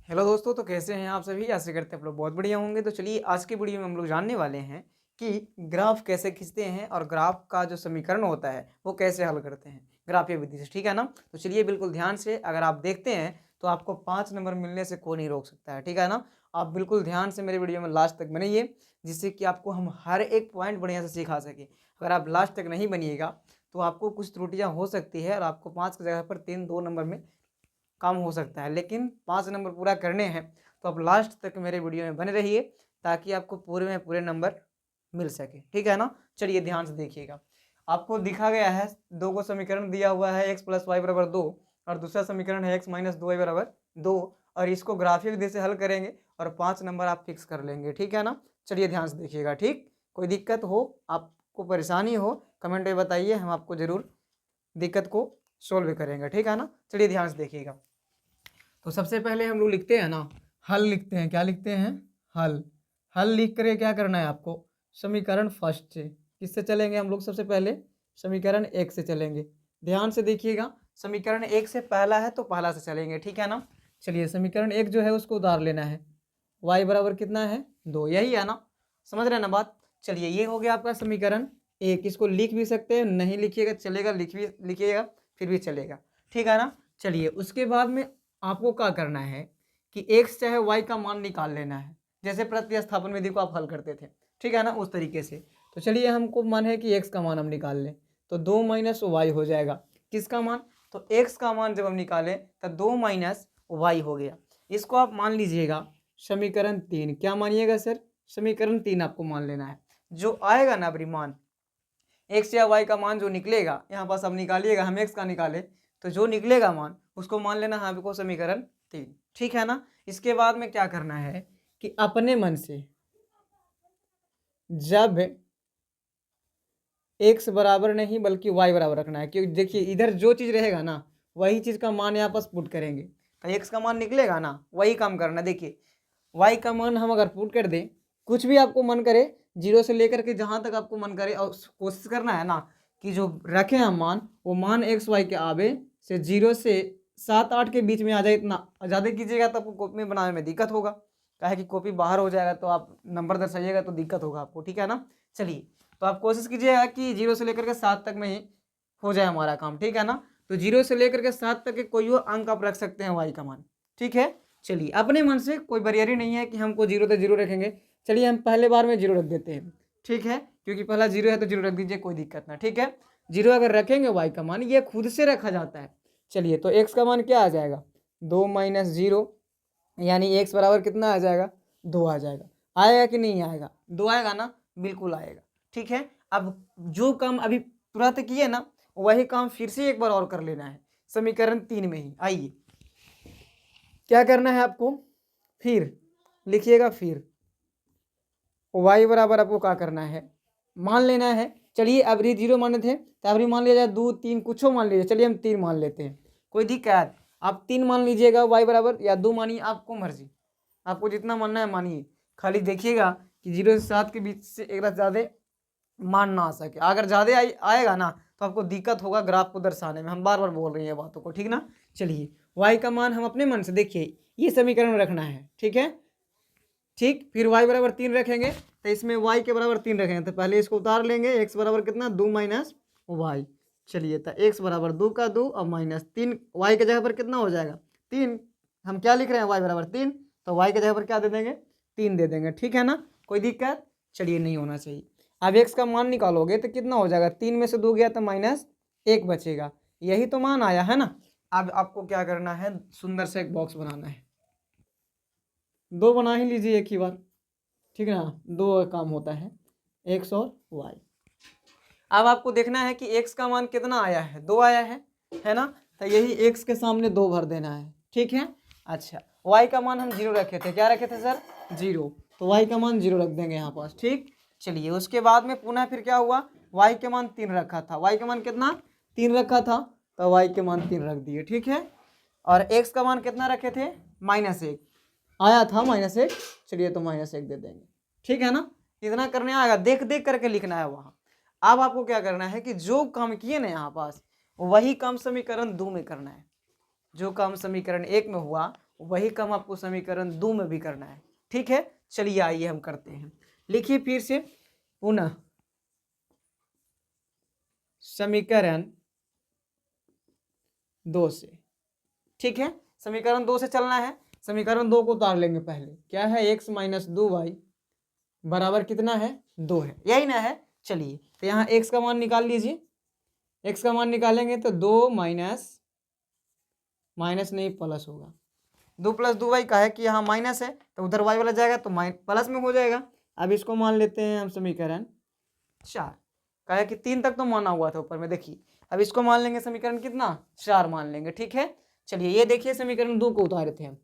Hello दोस्तों, तो कैसे हैं आप सभी। आशा करते हैं आप लोग बहुत बढ़िया होंगे। तो चलिए आज की वीडियो में हम लोग जानने वाले हैं कि ग्राफ कैसे खींचते हैं और ग्राफ का जो समीकरण होता है वो कैसे हल करते हैं ग्राफीय विधि से, ठीक है ना। तो चलिए बिल्कुल ध्यान से अगर आप देखते हैं तो आपको 5 नंबर मिलने से कोई नहीं रोक सकता है, ठीक है ना। आप बिल्कुल ध्यान से मेरे वीडियो में लास्ट तक बनिए, जिससे कि आपको हम हर एक पॉइंट बढ़िया से सिखा सके। अगर आप लास्ट तक नहीं बनिएगा तो आपको कुछ त्रुटियाँ हो सकती है और आपको 5 की जगह पर 3-2 नंबर में काम हो सकता है, लेकिन 5 नंबर पूरा करने हैं तो आप लास्ट तक मेरे वीडियो में बने रहिए ताकि आपको पूरे में पूरे नंबर मिल सके, ठीक है ना। चलिए ध्यान से देखिएगा। आपको दिखा गया है दो को समीकरण दिया हुआ है x प्लस वाई बराबर 2 और दूसरा समीकरण है x माइनस 2y बराबर 2 और इसको ग्राफीय विधि से हल करेंगे और 5 नंबर आप फिक्स कर लेंगे, ठीक है ना। चलिए ध्यान से देखिएगा। ठीक, कोई दिक्कत हो, आपको परेशानी हो, कमेंट में बताइए, हम आपको ज़रूर दिक्कत को सोल्व करेंगे, ठीक है ना। चलिए ध्यान से देखिएगा। तो सबसे पहले हम लोग लिखते हैं ना, हल लिखते हैं। क्या लिखते हैं? हल। हल लिख कर क्या करना है आपको? समीकरण फर्स्ट से किससे चलेंगे हम लोग? सबसे पहले समीकरण एक से चलेंगे। ध्यान से देखिएगा, समीकरण एक से पहला है तो पहला से चलेंगे, ठीक है ना। चलिए समीकरण एक जो है उसको उधार लेना है। y बराबर कितना है? 2, यही है ना। समझ रहे हैं ना बात। चलिए ये हो गया आपका समीकरण एक। इसको लिख भी सकते हैं, नहीं लिखिएगा चलेगा, लिख भी लिखिएगा फिर भी चलेगा, ठीक है ना। चलिए उसके बाद में आपको क्या करना है कि x चाहे y का मान निकाल लेना है, जैसे प्रतिस्थापन विधि को आप हल करते थे, ठीक है ना, उस तरीके से। तो चलिए हमको मन है कि x का मान हम निकाल लें, तो 2 माइनस वाई हो जाएगा। किसका मान? तो x का मान जब हम निकालें तब 2 माइनस वाई हो गया। इसको आप मान लीजिएगा समीकरण 3। क्या मानिएगा सर? समीकरण 3 आपको मान लेना है। जो आएगा ना मान x या y का मान जो निकलेगा, यहाँ पास आप निकालिएगा, हम x का निकाले तो जो निकलेगा मान उसको मान लेना है आपको समीकरण 3, ठीक है ना। इसके बाद में क्या करना है कि अपने मन से जब x बराबर नहीं बल्कि y बराबर रखना है, क्योंकि देखिए इधर जो चीज़ रहेगा ना वही चीज़ का मान यहाँ पास पुट करेंगे, तो x का मान निकलेगा ना वही काम करना। देखिए y का मान हम अगर पुट कर दें, कुछ भी आपको मन करे, 0 से लेकर के जहाँ तक आपको मन करे, और कोशिश करना है ना कि जो रखें हम मान वो मान एक्स वाई के आवे से 0 से 7-8 के बीच में आ जाए। इतना ज़्यादा कीजिएगा तो आपको कॉपी में बनाने में दिक्कत होगा, काहे कि कॉपी बाहर हो जाएगा तो आप नंबर दर्शाइएगा तो दिक्कत होगा आपको, ठीक है ना। चलिए तो आप कोशिश कीजिएगा कि 0 से लेकर के 7 तक में ही हो जाए हमारा काम, ठीक है ना। तो 0 से लेकर के 7 तक के कोई और अंक आप रख सकते हैं वाई का मान, ठीक है। चलिए अपने मन से, कोई बैरियर ही नहीं है कि हमको 0 तो 0 रखेंगे। चलिए हम पहले बार में 0 रख देते हैं, ठीक है, क्योंकि पहला 0 है तो 0 रख दीजिए, कोई दिक्कत ना, ठीक है। 0 अगर रखेंगे वाई का मान, ये खुद से रखा जाता है। चलिए तो एक्स का मान क्या आ जाएगा? 2 माइनस 0, यानी एक्स बराबर कितना आ जाएगा? 2 आ जाएगा। आएगा कि नहीं आएगा? 2 आएगा ना, बिल्कुल आएगा, ठीक है। अब जो काम अभी तुरंत किए ना वही काम फिर से एक बार और कर लेना है समीकरण 3 में ही। आइए क्या करना है आपको, फिर लिखिएगा, फिर y बराबर आपको क्या करना है, मान लेना है। चलिए अभी 0 माने थे तो अभी मान लिया जाए 2 3 कुछ मान लीजिए। चलिए हम 3 मान लेते हैं, कोई दिक्कत? आप 3 मान लीजिएगा y बराबर, या 2 मानिए, आपको मर्जी, आपको जितना मानना है मानिए। खाली देखिएगा कि 0 से 7 के बीच से एक ज़्यादा मान ना आ सके। अगर ज़्यादा आएगा ना तो आपको दिक्कत होगा ग्राफ को दर्शाने में। हम बार बार बोल रहे हैं बातों को, ठीक ना। चलिए y का मान हम अपने मन से, देखिए ये समीकरण रखना है, ठीक है, ठीक। फिर y बराबर 3 रखेंगे तो इसमें y के बराबर 3 रखेंगे, तो पहले इसको उतार लेंगे। x बराबर कितना? 2 माइनस वाई। चलिए तो x बराबर 2 का 2 और माइनस 3, y के जगह पर कितना हो जाएगा? 3। हम क्या लिख रहे हैं? y बराबर 3, तो y के जगह पर क्या दे देंगे? 3 दे देंगे, ठीक है ना, कोई दिक्कत? चलिए नहीं होना चाहिए। अब x का मान निकालोगे तो कितना हो जाएगा? 3 में से 2 गया तो माइनस 1 बचेगा, यही तो मान आया है ना। अब आपको क्या करना है, सुंदर से एक बॉक्स बनाना है। 2 बना ही लीजिए एक ही बार, ठीक है ना, 2 काम होता है, एक्स और वाई। अब आपको देखना है कि एक्स का मान कितना आया है? 2 आया है ना, तो यही एक्स के सामने 2 भर देना है, ठीक है। अच्छा वाई का मान हम 0 रखे थे, क्या रखे थे सर? 0, तो वाई का मान 0 रख देंगे यहाँ पास, ठीक। चलिए उसके बाद में पुनः फिर क्या हुआ, वाई के मान 3 रखा था, वाई का मान कितना? 3 रखा था, तो वाई के मान 3 रख दिए, ठीक है। और एक्स का मान कितना रखे थे? -1 आया था, -1। चलिए तो -1 दे देंगे, ठीक है ना। इतना करने आएगा, देख देख करके लिखना है वहाँ। अब आपको क्या करना है कि जो काम किए ना यहाँ पास वही काम समीकरण 2 में करना है। जो काम समीकरण 1 में हुआ वही काम आपको समीकरण 2 में भी करना है। ठीक है, चलिए आइए हम करते हैं। लिखिए फिर से पुनः समीकरण 2 से। ठीक है, समीकरण 2 से चलना है। समीकरण 2 को उतार लेंगे पहले। क्या है, x माइनस 2y बराबर कितना है, 2 है, यही ना है। चलिए तो यहाँ x का मान निकाल लीजिए। x का मान निकालेंगे तो 2 माइनस माइनस नहीं प्लस होगा। 2 प्लस 2y का है कि यहाँ माइनस है तो उधर y वाला जाएगा तो प्लस में हो जाएगा। अब इसको मान लेते हैं हम समीकरण 4। कहा है कि 3 तक तो माना हुआ था ऊपर में, देखिए अब इसको मान लेंगे समीकरण कितना, 4 मान लेंगे। ठीक है, चलिए ये देखिए समीकरण 2 को उतारे थे हम।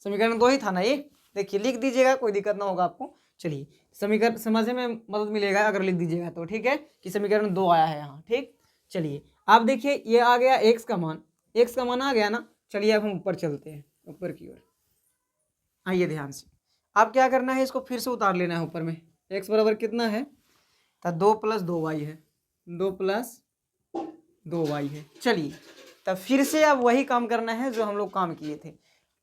समीकरण 2 ही था ना ये, देखिए लिख दीजिएगा, कोई दिक्कत ना होगा आपको। चलिए समीकरण समझने में मदद मिलेगा अगर लिख दीजिएगा तो। ठीक है, कि समीकरण 2 आया है यहाँ। ठीक, चलिए आप देखिए ये आ गया x का मान, x का मान आ गया ना। चलिए अब हम ऊपर चलते हैं, ऊपर की ओर आइए ध्यान से। अब क्या करना है, इसको फिर से उतार लेना है ऊपर में। x बराबर कितना है, तो 2 प्लस 2y है, 2 प्लस 2y है। चलिए तब फिर से अब वही काम करना है जो हम लोग काम किए थे।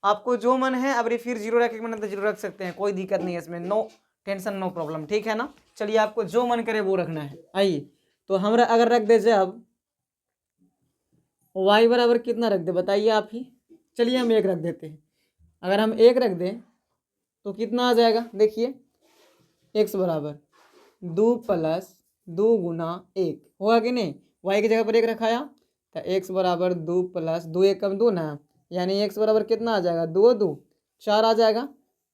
आपको जो मन है अब फिर जीरो रख मन तो जीरो रख सकते हैं, कोई दिक्कत नहीं है इसमें, नो टेंशन नो प्रॉब्लम। ठीक है ना, चलिए आपको जो मन करे वो रखना है। आइए तो हमरा अगर रख दे जब y बराबर कितना रख दे बताइए आप ही। चलिए हम 1 रख देते हैं। अगर हम 1 रख दें तो कितना आ जाएगा, देखिए x बराबर 2 प्लस 2 गुना 1 होगा कि नहीं। y की जगह पर 1 रखाया तो x बराबर 2 प्लस 2 1 कम 2 ना, यानी x बराबर कितना आ जाएगा, 2 2 4 आ जाएगा।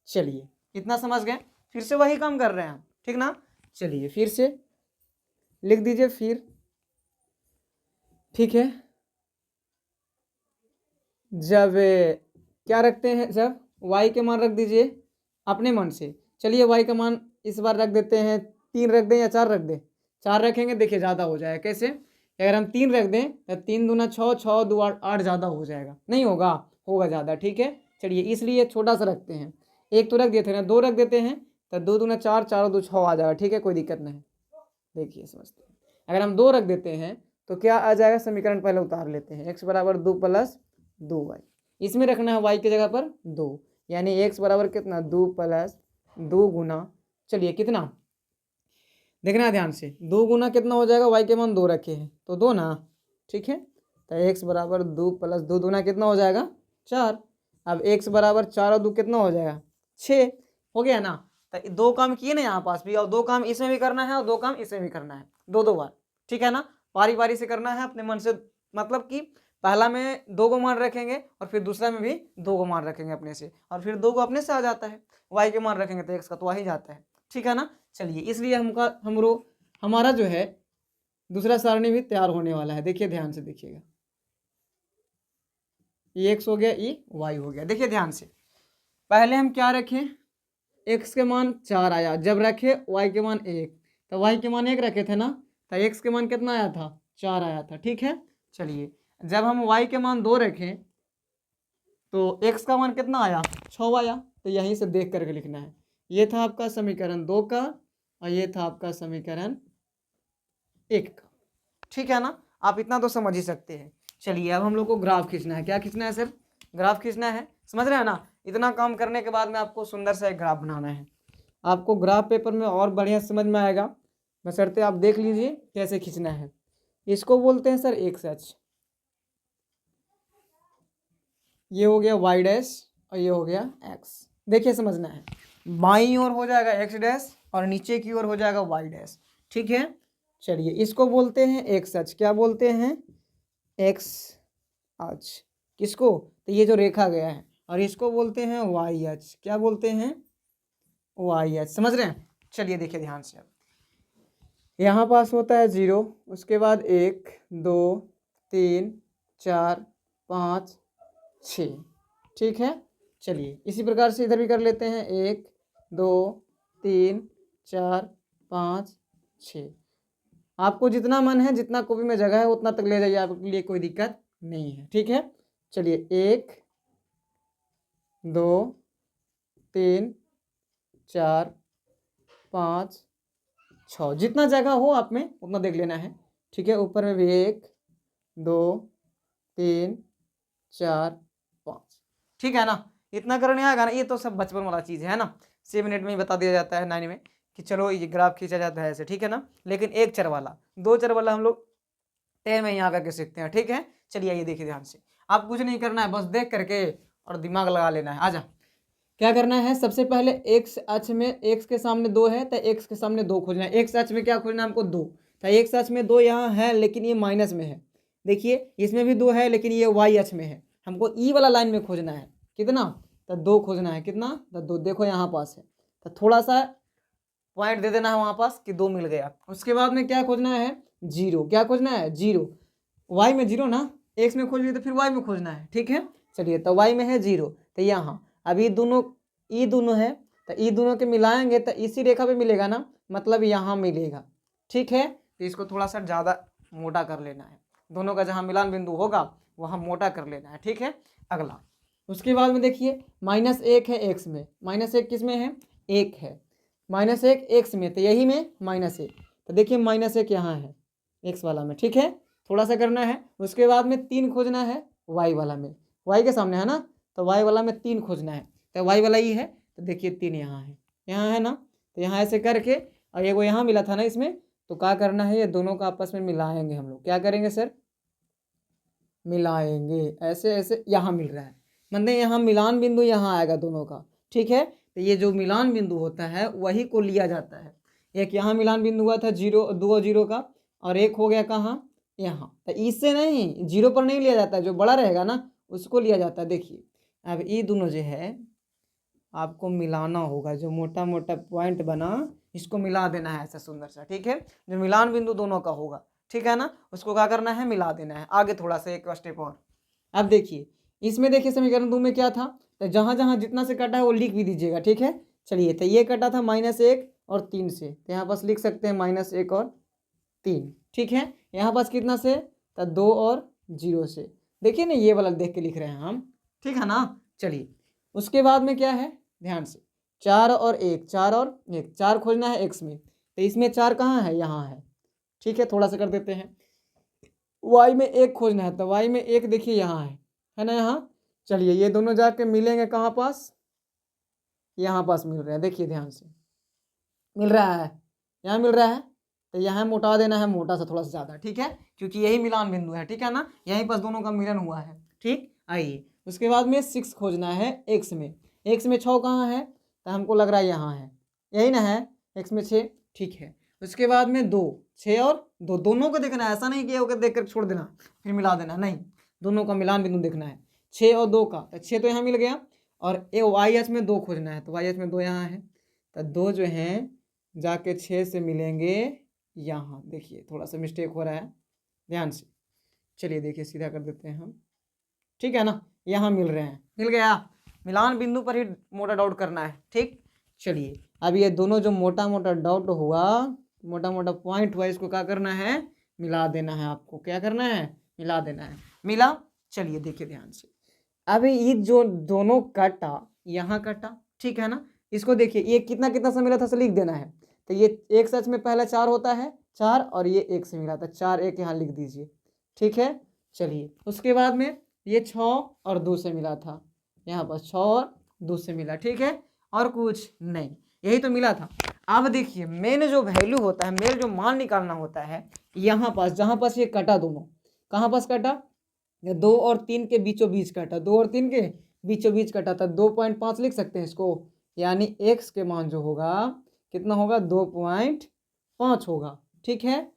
चलिए इतना समझ गए, फिर से वही काम कर रहे हैं हम। ठीक ना, चलिए फिर से लिख दीजिए फिर। ठीक है, जब क्या रखते हैं, जब y के मान रख दीजिए अपने मन से। चलिए y का मान इस बार रख देते हैं 3 रख दें या 4 रख दें, 4 रखेंगे, देखिए ज़्यादा हो जाएगा। कैसे, अगर हम 3 रख दें तो 3 दूना 6, 6 2 8, 8 ज़्यादा हो जाएगा, नहीं होगा, होगा ज़्यादा। ठीक है, चलिए इसलिए छोटा सा रखते हैं। 1 तो रख दिए थे ना, 2 रख देते हैं तो 2 दूना 4, 4 2 6 आ जाएगा। ठीक है, कोई दिक्कत नहीं, देखिए समझते हैं। अगर हम 2 रख देते हैं तो क्या आ जाएगा, समीकरण पहले उतार लेते हैं। x बराबर 2 प्लस 2y, इसमें रखना है y की जगह पर 2, यानी x बराबर कितना, 2 प्लस 2 गुना, चलिए कितना देखना है ध्यान से, 2 गुना कितना हो जाएगा, y के मान 2 रखे हैं तो 2 ना। ठीक है, तो x बराबर 2 प्लस 2 दूना कितना हो जाएगा, 4। अब x बराबर 4 और 2 कितना हो जाएगा, 6 हो गया ना। तो 2 काम किए ना यहाँ पास भी, और 2 काम इसमें भी करना है और 2 काम इसमें भी करना है, 2 2 बार। ठीक है ना, बारी बारी से करना है अपने मन से, मतलब कि पहला में 2 को मान रखेंगे और फिर दूसरा में भी 2 को मान रखेंगे अपने से, और फिर 2 को अपने से आ जाता है, y के मान रखेंगे तो x का तो आ ही जाता है। ठीक है ना, चलिए इसलिए हमारा जो है दूसरा सारणी भी तैयार होने वाला है। देखिए ध्यान से देखिएगा, ये x हो गया, ये y हो गया। देखिए ध्यान से, पहले हम क्या रखें, x के मान 4 आया, जब रखे y के मान 1, तो y के मान 1 रखे थे ना, तो x के मान कितना आया था, 4 आया था। ठीक है, चलिए जब हम y के मान 2 रखें तो x का मान कितना आया, 6 आया। तो यहीं से देख करके लिखना है। ये था आपका समीकरण 2 का और ये था आपका समीकरण 1 का। ठीक है ना, आप इतना तो समझ ही सकते हैं। चलिए अब हम लोग को ग्राफ खींचना है। क्या खींचना है सर, ग्राफ खींचना है, समझ रहे हैं ना। इतना काम करने के बाद में आपको सुंदर सा एक ग्राफ बनाना है। आपको ग्राफ पेपर में और बढ़िया समझ में आएगा, बशर्ते आप देख लीजिए कैसे खींचना है। इसको बोलते हैं सर एक्स अक्ष, ये हो गया वाई डैश और ये हो गया एक्स। देखिए समझना है, बाईं ओर हो जाएगा एक्स डैश और नीचे की ओर हो जाएगा वाई डैश। ठीक है, चलिए इसको बोलते हैं एक्स अक्ष। क्या बोलते हैं, एक्स अक्ष। किसको, तो ये जो रेखा गया है, और इसको बोलते हैं वाई अक्ष। क्या बोलते हैं, वाई अक्ष। समझ रहे हैं, चलिए देखिए ध्यान से। अब यहाँ पास होता है 0, उसके बाद 1 2 3 4 5 6। ठीक है, चलिए इसी प्रकार से इधर भी कर लेते हैं, 1 2 3 4 5 6। आपको जितना मन है, जितना कॉपी में जगह है उतना तक ले जाइए, आपके लिए कोई दिक्कत नहीं है। ठीक है, चलिए 1 2 3 4 5 6, जितना जगह हो आप में उतना देख लेना है। ठीक है, ऊपर में भी 1 2 3 4 5। ठीक है ना। इतना करने आएगा ना, ये तो सब बचपन वाला चीज़ है ना, 6 मिनट में ही बता दिया जाता है 9 में कि चलो ये ग्राफ खींचा जाता है ऐसे, ठीक है ना। लेकिन 1 चर वाला 2 चर वाला हम लोग 10 में यहाँ करके सीखते हैं, ठीक है। चलिए ये देखिए ध्यान से, आप कुछ नहीं करना है, बस देख करके और दिमाग लगा लेना है। आजा, क्या करना है, सबसे पहले एक्स अक्ष में एक्स के सामने 2 है तो एक्स के सामने 2 खोजना है। एक्स अक्ष में क्या खोजना है हमको 2, तो एक्स अक्ष में 2 यहाँ है लेकिन ये माइनस में है। देखिए इसमें भी 2 है लेकिन ये वाई अक्ष में है। हमको ई वाला लाइन में खोजना है, कितना, तो 2 खोजना है, कितना, तो 2। देखो यहाँ पास है तो थोड़ा सा पॉइंट दे देना है वहाँ पास कि 2 मिल गया। उसके बाद में क्या खोजना है, 0। क्या खोजना है, 0। वाई में 0 ना, एक्स में खोज लिए तो फिर वाई में खोजना है, ठीक है। चलिए तो वाई में है 0, तो यहाँ अब ये दोनों ई दोनों है तो ई दोनों के मिलाएंगे तो इसी रेखा पे मिलेगा ना, मतलब यहाँ मिलेगा, ठीक है। तो इसको थोड़ा सा ज़्यादा मोटा कर लेना है, दोनों का जहाँ मिलान बिंदु होगा वहाँ मोटा कर लेना है, ठीक है। अगला, उसके बाद में देखिए -1 है एक्स में, -1 किस में है, 1 है, -1 एक्स में, तो यही में -1, तो देखिए -1 यहाँ है एक्स वाला में, ठीक है। थोड़ा सा करना है। उसके बाद में 3 खोजना है वाई वाला में, वाई के सामने है ना, तो वाई वाला में 3 खोजना है, तो वाई वाला ही है, तो देखिए 3 यहाँ है ना, तो यहाँ ऐसे करके, और ये वो यहाँ मिला था ना इसमें, तो क्या करना है, ये दोनों का आपस में मिलाएंगे हम लोग। क्या करेंगे सर, मिलाएंगे, ऐसे ऐसे यहाँ मिल रहा है, मतलब यहाँ मिलान बिंदु यहाँ आएगा दोनों का, ठीक है। तो ये जो मिलान बिंदु होता है वही को लिया जाता है। एक यहाँ मिलान बिंदु हुआ था 0 2 और 0 का, और एक हो गया कहाँ, यहाँ, तो इससे नहीं, 0 पर नहीं लिया जाता है, जो बड़ा रहेगा ना उसको लिया जाता है। देखिए अब ये दोनों जो है आपको मिलाना होगा, जो मोटा मोटा पॉइंट बना इसको मिला देना है ऐसा सुंदर सा, ठीक है। जो मिलान बिंदु दोनों का होगा, ठीक है ना, उसको क्या करना है, मिला देना है। आगे थोड़ा सा एक स्टेप और, अब देखिए इसमें, देखिए समीकरण 2 में क्या था, तो जहाँ जहाँ जितना से कटा है वो लिख भी दीजिएगा, ठीक है। चलिए तो ये कटा था -1 और 3 से, तो यहाँ पास लिख सकते हैं -1 और 3, ठीक है। यहाँ पास कितना से, तो 2 और 0 से, देखिए ना ये वाला देख के लिख रहे हैं हम, ठीक है ना। चलिए उसके बाद में क्या है, ध्यान से, 4 और 1, 4 और 1, 4 खोजना है एक्स में, तो इसमें 4 कहाँ है, यहाँ है, ठीक है। थोड़ा सा कर देते हैं, वाई में 1 खोजना है, तो वाई में 1 देखिए यहाँ है ना, यहाँ। चलिए ये दोनों जाके मिलेंगे कहाँ पास, यहाँ पास मिल रहे हैं, देखिए ध्यान से मिल रहा है, यहाँ मिल रहा है, तो यहाँ मोटा देना है, मोटा सा थोड़ा सा ज़्यादा, ठीक है, क्योंकि यही मिलान बिंदु है, ठीक है ना, यहीं पास दोनों का मिलन हुआ है, ठीक। आइए उसके बाद में 6 खोजना है एक्स में, एक्स में 6 कहाँ है, तो हमको लग रहा है यहाँ है, यही ना है, एक्स में 6, ठीक है। उसके बाद में 2, 6 और 2, दोनों को देखना है, ऐसा नहीं कि ओके देख कर छोड़ देना फिर मिला देना, नहीं, दोनों का मिलान बिंदु देखना है। 6 और 2 का, तो 6 तो यहाँ मिल गया, और ए वाई एच में 2 खोजना है, तो वाई एच में 2 यहाँ है, तो 2 जो हैं जाके 6 से मिलेंगे यहाँ, देखिए थोड़ा सा मिस्टेक हो रहा है, ध्यान से। चलिए देखिए सीधा कर देते हैं हम, ठीक है ना, यहाँ मिल रहे हैं, मिल गया, मिलान बिंदु पर ही मोटा डाउट करना है, ठीक। चलिए अब ये दोनों जो मोटा मोटा डाउट हुआ, मोटा मोटा पॉइंट हुआ, इसको क्या करना है, मिला देना है। आपको क्या करना है, मिला देना है, मिला। चलिए देखिए ध्यान से, अब ये जो दोनों कटा, यहाँ कटा, ठीक है ना, इसको देखिए ये कितना कितना से मिला था, से लिख देना है। तो ये एक सच में पहला 4 होता है, 4, और ये 1 से मिला था, 4 1 यहाँ लिख दीजिए, ठीक है। चलिए उसके बाद में ये 6 और 2 से मिला था, यहाँ पर 6 और 2 से मिला, ठीक है, और कुछ नहीं, यही तो मिला था। अब देखिए मेन जो वैल्यू होता है, मेन जो मान निकालना होता है, यहाँ पास जहाँ पास ये कटा दोनों, कहाँ पास कटा, 2 और 3 के बीचों बीच कटा, 2 और 3 के बीचों बीच कटा था, 2.5 लिख सकते हैं इसको, यानी x के मान जो होगा कितना होगा, 2.5 होगा, ठीक है।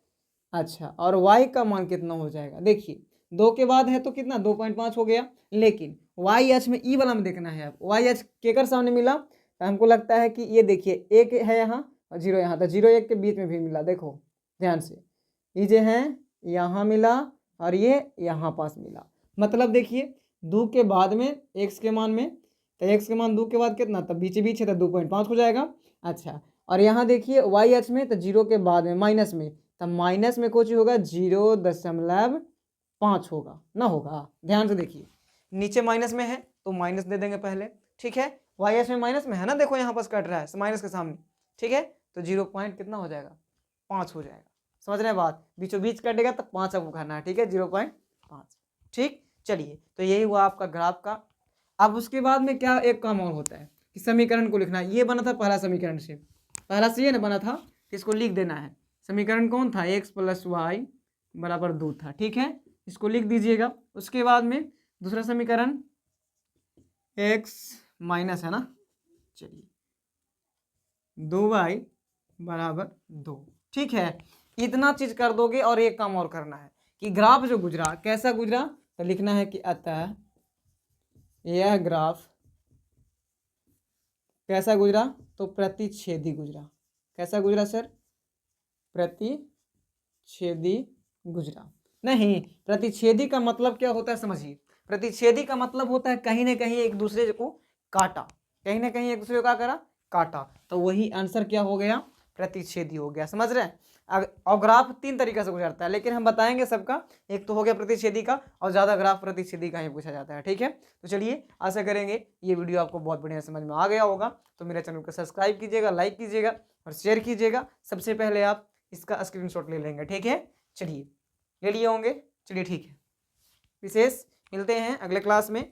अच्छा, और y का मान कितना हो जाएगा, देखिए 2 के बाद है तो कितना, 2.5 हो गया, लेकिन वाई एच में ई वाला में देखना है। अब वाई एच केकर सामने मिला, तो हमको लगता है कि ये देखिए 1 है यहाँ और 0 यहाँ, तो 0 1 के बीच में भी मिला, देखो ध्यान से, ये जो है यहाँ मिला और ये यहाँ पास मिला, मतलब देखिए 2 के बाद में x के मान में, तो x के मान 2 के बाद कितना, तब बीच बीच है तो 2.5 हो जाएगा। अच्छा, और यहाँ देखिए वाई एच में, तो 0 के बाद में माइनस में, तब माइनस में कुछ होगा 0.5 होगा ना, होगा, ध्यान से देखिए, नीचे माइनस में है तो माइनस दे देंगे पहले, ठीक है। वाई एच में माइनस में है ना, देखो यहाँ पास कट रहा है माइनस के सामने, ठीक है, तो 0 पॉइंट कितना हो जाएगा, 5 हो जाएगा, समझ रहे हैं बात, बीचों बीच कटेगा तो 5 आपको करना है, ठीक है, 0.5, ठीक। चलिए तो यही हुआ आपका ग्राफ का अब उसके बाद में क्या एक काम और होता है कि समीकरण को लिखना है। ये बना था पहला समीकरण से, पहला से ये ना बना था, इसको लिख देना है। समीकरण कौन था, x + y = 2 था, ठीक है, इसको लिख दीजिएगा। उसके बाद में दूसरा समीकरण x माइनस है ना, चलिए 2y = 2, ठीक है। इतना चीज कर दोगे और एक काम और करना है कि ग्राफ जो गुजरा कैसा गुजरा, तो लिखना है कि अतः यह ग्राफ कैसा गुजरा, तो प्रतिच्छेदी गुजरा। कैसा गुजरा सर, प्रतिच्छेदी गुजरा। नहीं, प्रतिच्छेदी का मतलब क्या होता है समझिए, प्रतिच्छेदी का मतलब होता है कहीं ना कहीं एक दूसरे को काटा, कहीं ना कहीं एक दूसरे को क्या करा, काटा, तो वही आंसर क्या हो गया, प्रतिच्छेदी हो गया। समझ रहे हैं। और ग्राफ 3 तरीके से गुजरता है, लेकिन हम बताएंगे सबका। एक तो हो गया प्रतिच्छेदी का, और ज़्यादा ग्राफ प्रतिच्छेदी का ही पूछा जाता है, ठीक है। तो चलिए, आशा करेंगे ये वीडियो आपको बहुत बढ़िया समझ में आ गया होगा। तो मेरे चैनल को सब्सक्राइब कीजिएगा, लाइक कीजिएगा और शेयर कीजिएगा। सबसे पहले आप इसका स्क्रीनशॉट ले लेंगे, ठीक है। चलिए, ले लिए होंगे, चलिए ठीक है। विशेष मिलते हैं अगले क्लास में।